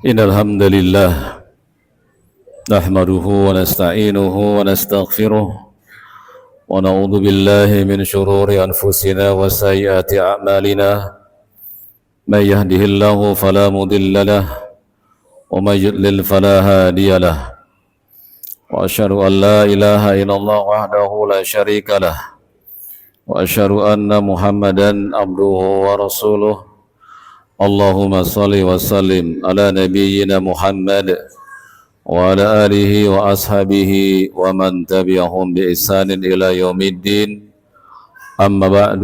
إن الحمد لله نحمده ونستعينه ونستغفره ونعوذ بالله من شرور أنفسنا وسيئات أعمالنا من يهده الله فلا مضل له ومن يضلل فلا هادي له وأشهد أن لا إله إلا الله وحده لا شريك له وأشهد أن محمدا عبده ورسوله اللهم صل وسلم على نبينا محمد وعلى آله وأصحابه ومن تبعهم بإحسان إلى يوم الدين أما بعد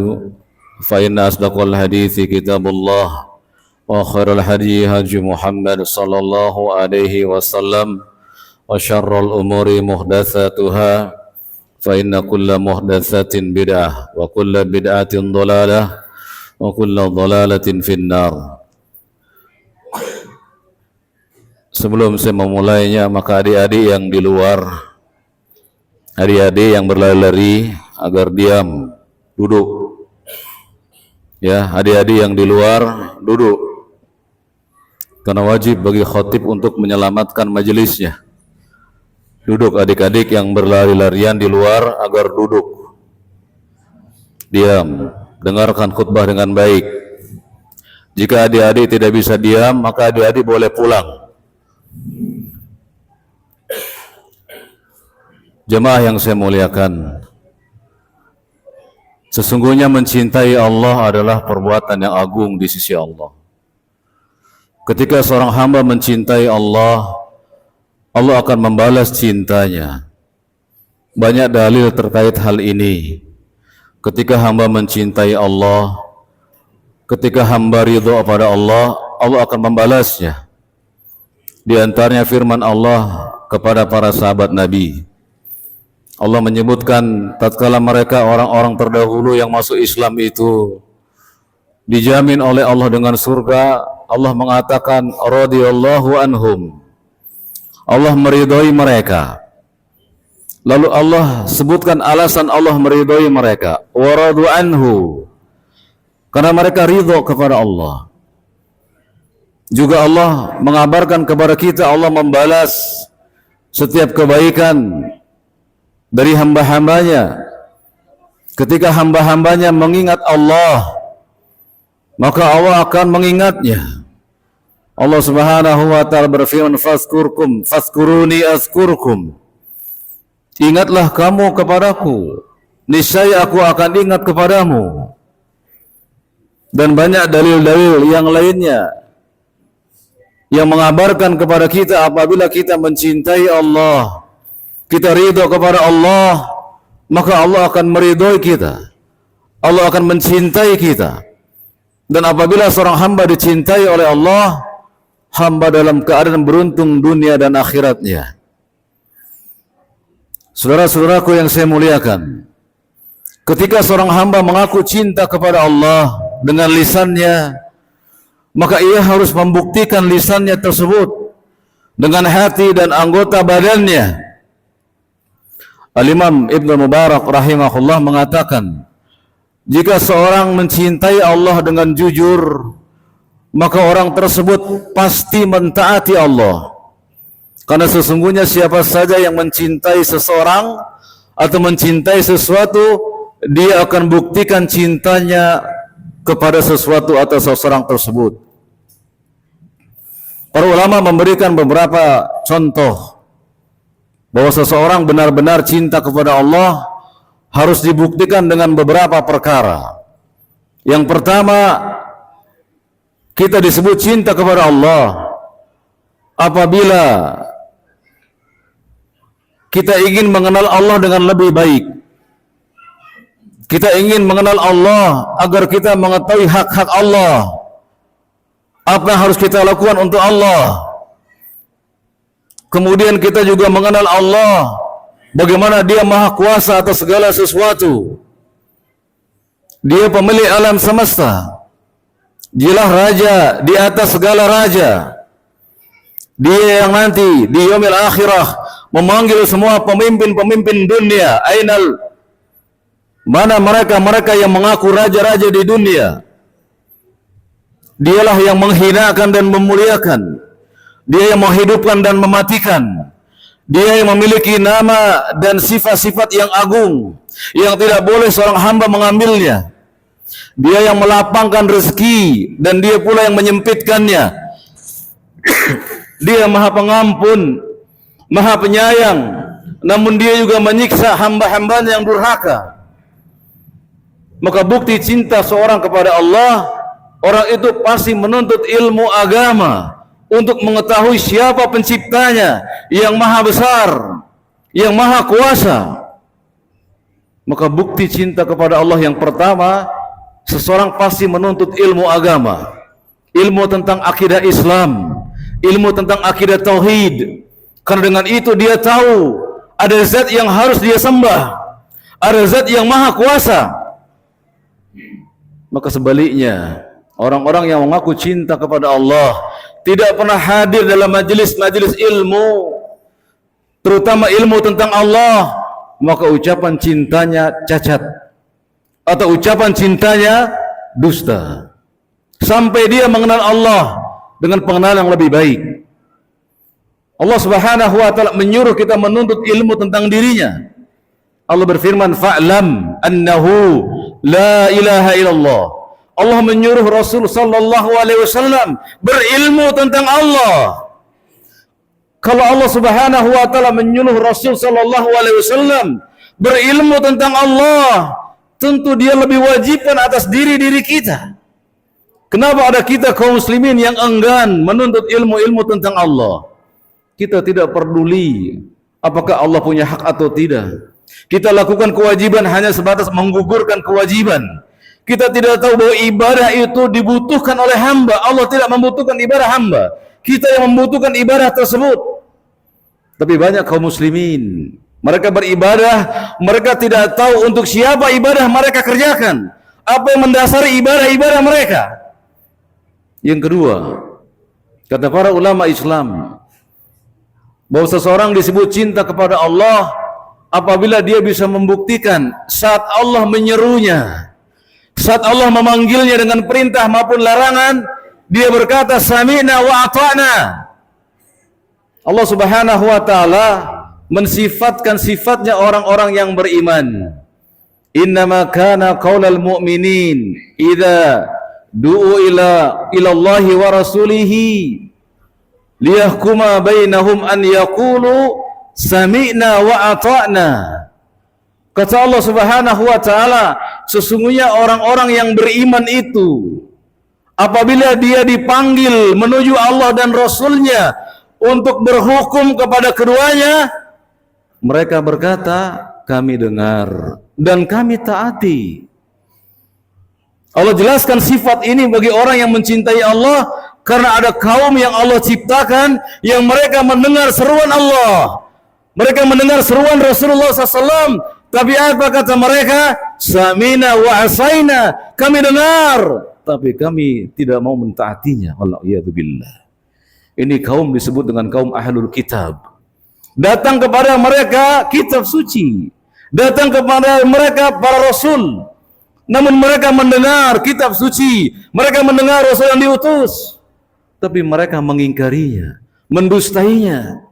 فإن أصدق الحديث كتاب الله وخير الهدي هدي محمد صلى الله عليه وسلم وشر الأمور محدثاتها فإن كل محدثة بدعة وكل بدعة ضلالة wa kullu dhalalatin finnar. Sebelum saya memulainya, maka adik-adik yang di luar, adik-adik yang berlari-lari agar diam, duduk. Ya, adik-adik yang di luar duduk. Karena wajib bagi khatib untuk menyelamatkan majelisnya. Duduk adik-adik yang berlari-larian di luar agar duduk. Diam. Dengarkan khutbah dengan baik. Jika adik-adik tidak bisa diam, maka adik-adik boleh pulang. Jemaah yang saya muliakan, sesungguhnya mencintai Allah adalah perbuatan yang agung di sisi Allah. Ketika seorang hamba mencintai Allah, Allah akan membalas cintanya. Banyak dalil terkait hal ini. Ketika hamba mencintai Allah, ketika hamba ridho pada Allah, Allah akan membalasnya. Di antaranya firman Allah kepada para sahabat Nabi. Allah menyebutkan tatkala mereka orang-orang terdahulu yang masuk Islam itu dijamin oleh Allah dengan surga, Allah mengatakan radhiyallahu anhum. Allah meridhoi mereka. Lalu Allah sebutkan alasan Allah meridhoi mereka. Waradu anhu. Karena mereka ridho kepada Allah. Juga Allah mengabarkan kepada kita, Allah membalas setiap kebaikan dari hamba-hambanya. Ketika hamba-hambanya mengingat Allah, maka Allah akan mengingatnya. Allah Subhanahu wa ta'ala berfirman, fazkuruni azkurkum. Ingatlah kamu kepadaku, niscaya aku akan ingat kepadamu. Dan banyak dalil-dalil yang lainnya yang mengabarkan kepada kita apabila kita mencintai Allah, kita ridho kepada Allah, maka Allah akan meridhoi kita. Allah akan mencintai kita. Dan apabila seorang hamba dicintai oleh Allah, hamba dalam keadaan beruntung dunia dan akhiratnya. Saudara-saudaraku yang saya muliakan, ketika seorang hamba mengaku cinta kepada Allah dengan lisannya, maka ia harus membuktikan lisannya tersebut dengan hati dan anggota badannya. Al-Imam Ibn Mubarak rahimahullah mengatakan, jika seorang mencintai Allah dengan jujur, maka orang tersebut pasti mentaati Allah. Karena sesungguhnya siapa saja yang mencintai seseorang atau mencintai sesuatu, dia akan buktikan cintanya kepada sesuatu atau seseorang tersebut. Para ulama memberikan beberapa contoh bahwa seseorang benar-benar cinta kepada Allah harus dibuktikan dengan beberapa perkara. Yang pertama, kita disebut cinta kepada Allah apabila kita ingin mengenal Allah dengan lebih baik. Kita ingin mengenal Allah agar kita mengetahui hak-hak Allah. Apa yang harus kita lakukan untuk Allah. Kemudian kita juga mengenal Allah, bagaimana Dia Maha Kuasa atas segala sesuatu. Dia pemilik alam semesta. Dialah Raja di atas segala raja. Dia yang nanti di yaumil akhirah memanggil semua pemimpin-pemimpin dunia. Mana mereka yang mengaku raja-raja di dunia. Dialah yang menghinakan dan memuliakan. Dia yang menghidupkan dan mematikan. Dia yang memiliki nama dan sifat-sifat yang agung, yang tidak boleh seorang hamba mengambilnya. Dia yang melapangkan rezeki dan dia pula yang menyempitkannya. Dia maha pengampun, maha penyayang, namun dia juga menyiksa hamba-hambanya yang durhaka. Maka bukti cinta seorang kepada Allah, orang itu pasti menuntut ilmu agama untuk mengetahui siapa penciptanya yang maha besar, yang maha kuasa. Maka bukti cinta kepada Allah yang pertama, seseorang pasti menuntut ilmu agama, ilmu tentang akidah Islam, ilmu tentang akidah tauhid. Karena dengan itu dia tahu ada zat yang harus dia sembah, ada zat yang maha kuasa. Maka sebaliknya, orang-orang yang mengaku cinta kepada Allah tidak pernah hadir dalam majelis-majelis ilmu, terutama ilmu tentang Allah, maka ucapan cintanya cacat atau ucapan cintanya dusta, sampai dia mengenal Allah dengan pengenalan yang lebih baik. Allah Subhanahu wa taala menyuruh kita menuntut ilmu tentang dirinya. Allah berfirman, fa'lam annahu la ilaha illallah. Allah menyuruh Rasul sallallahu alaihi wasallam berilmu tentang Allah. Kalau Allah Subhanahu wa taala menyuruh Rasul sallallahu alaihi wasallam berilmu tentang Allah, tentu dia lebih wajibkan atas diri-diri kita. Kenapa ada kita kaum muslimin yang enggan menuntut ilmu-ilmu tentang Allah? Kita tidak peduli apakah Allah punya hak atau tidak. Kita lakukan kewajiban hanya sebatas menggugurkan kewajiban. Kita tidak tahu bahwa ibadah itu dibutuhkan oleh hamba. Allah tidak membutuhkan ibadah hamba. Kita yang membutuhkan ibadah tersebut. Tapi banyak kaum muslimin, mereka beribadah, mereka tidak tahu untuk siapa ibadah mereka kerjakan, apa yang mendasari ibadah-ibadah mereka. Yang kedua, kata para ulama Islam, bahwa seseorang disebut cinta kepada Allah apabila dia bisa membuktikan saat Allah menyerunya, saat Allah memanggilnya dengan perintah maupun larangan, dia berkata sami'na wa ata'na. Allah Subhanahu wa taala mensifatkan sifatnya orang-orang yang beriman. Innama kana qaulal mu'minin idza du'u ila Allahi wa rasulihi liyahkuma bainahum an yaqulu sami'na wa ata'na. Kata Allah Subhanahu wa taala, sesungguhnya orang-orang yang beriman itu apabila dia dipanggil menuju Allah dan Rasulnya untuk berhukum kepada keduanya, mereka berkata, kami dengar dan kami taati. Allah jelaskan sifat ini bagi orang yang mencintai Allah, karena ada kaum yang Allah ciptakan yang mereka mendengar seruan Allah, mereka mendengar seruan Rasulullah SAW, tapi apa kata mereka? Samina wa asaina, kami dengar, tapi kami tidak mau mentaatinya. Wallahiyadzubillah. Ini kaum disebut dengan kaum ahlul kitab. Datang kepada mereka kitab suci, datang kepada mereka para rasul, namun mereka mendengar kitab suci, mereka mendengar Rasul yang diutus, tapi mereka mengingkarinya, mendustainya.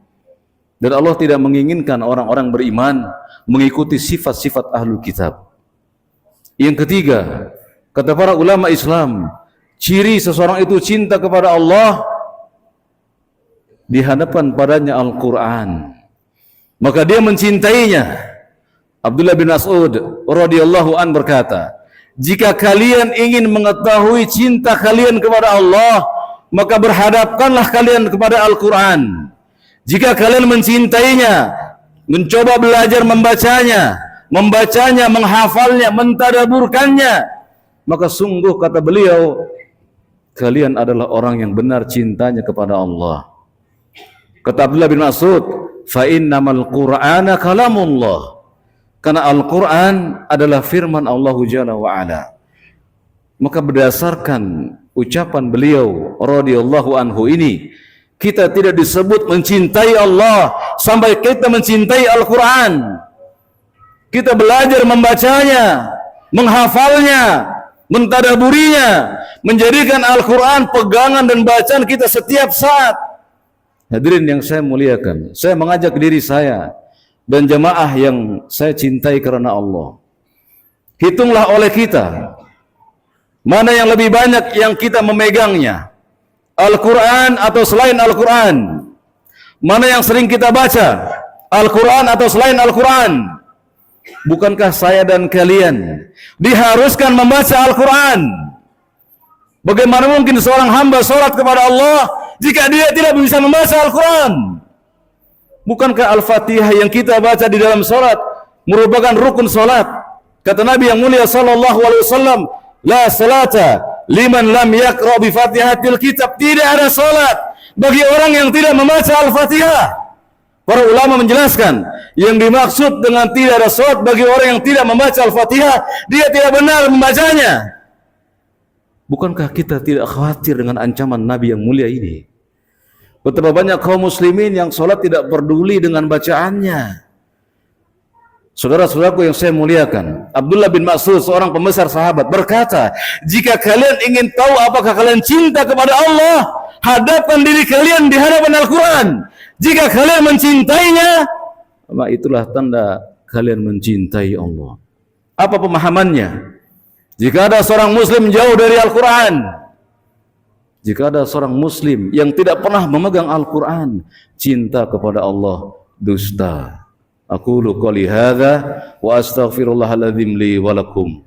Dan Allah tidak menginginkan orang-orang beriman mengikuti sifat-sifat ahlul kitab. Yang ketiga, kata para ulama Islam, ciri seseorang itu cinta kepada Allah di hadapan padanya Al-Quran, maka dia mencintainya. Abdullah bin Mas'ud radhiyallahu an berkata, jika kalian ingin mengetahui cinta kalian kepada Allah, maka berhadapkanlah kalian kepada Al-Quran. Jika kalian mencintainya, mencoba belajar membacanya, menghafalnya, mentadaburkannya, maka sungguh kata beliau, kalian adalah orang yang benar cintanya kepada Allah. Kata Abdullah bin Mas'ud, fa innamal Qur'ana kalamullah. Karena Al-Quran adalah firman Allah Jalla wa Ala. Maka berdasarkan ucapan beliau radhiyallahu anhu ini, kita tidak disebut mencintai Allah sampai kita mencintai Al-Quran. Kita belajar membacanya, menghafalnya, mentadaburinya, menjadikan Al-Quran pegangan dan bacaan kita setiap saat. Hadirin yang saya muliakan, saya mengajak diri saya dan jamaah yang saya cintai karena Allah. Hitunglah oleh kita, mana yang lebih banyak yang kita memegangnya, Al-Quran atau selain Al-Quran. Mana yang sering kita baca, Al-Quran atau selain Al-Quran. Bukankah saya dan kalian diharuskan membaca Al-Quran? Bagaimana mungkin seorang hamba sholat kepada Allah jika dia tidak bisa membaca Al-Quran? Bukankah Al-Fatihah yang kita baca di dalam sholat merupakan rukun sholat? Kata Nabi yang mulia sallallahu alaihi wasallam, la salata liman lam yaqra bi Fatihatil kitab. Tidak ada sholat bagi orang yang tidak membaca Al-Fatihah. Para ulama menjelaskan, yang dimaksud dengan tidak ada sholat bagi orang yang tidak membaca Al-Fatihah, dia tidak benar membacanya. Bukankah kita tidak khawatir dengan ancaman Nabi yang mulia ini? Betapa banyak kaum muslimin yang sholat tidak peduli dengan bacaannya. Saudara-saudaraku yang saya muliakan, Abdullah bin Mas'ud, seorang pembesar sahabat, berkata, jika kalian ingin tahu apakah kalian cinta kepada Allah, hadapkan diri kalian di hadapan Al-Quran. Jika kalian mencintainya, maka itulah tanda kalian mencintai Allah. Apa pemahamannya? Jika ada seorang muslim jauh dari Al-Quran, jika ada seorang muslim yang tidak pernah memegang Al-Quran, cinta kepada Allah dusta. Aqulu qouli hadza wa astaghfirullahal adzim li wa lakum.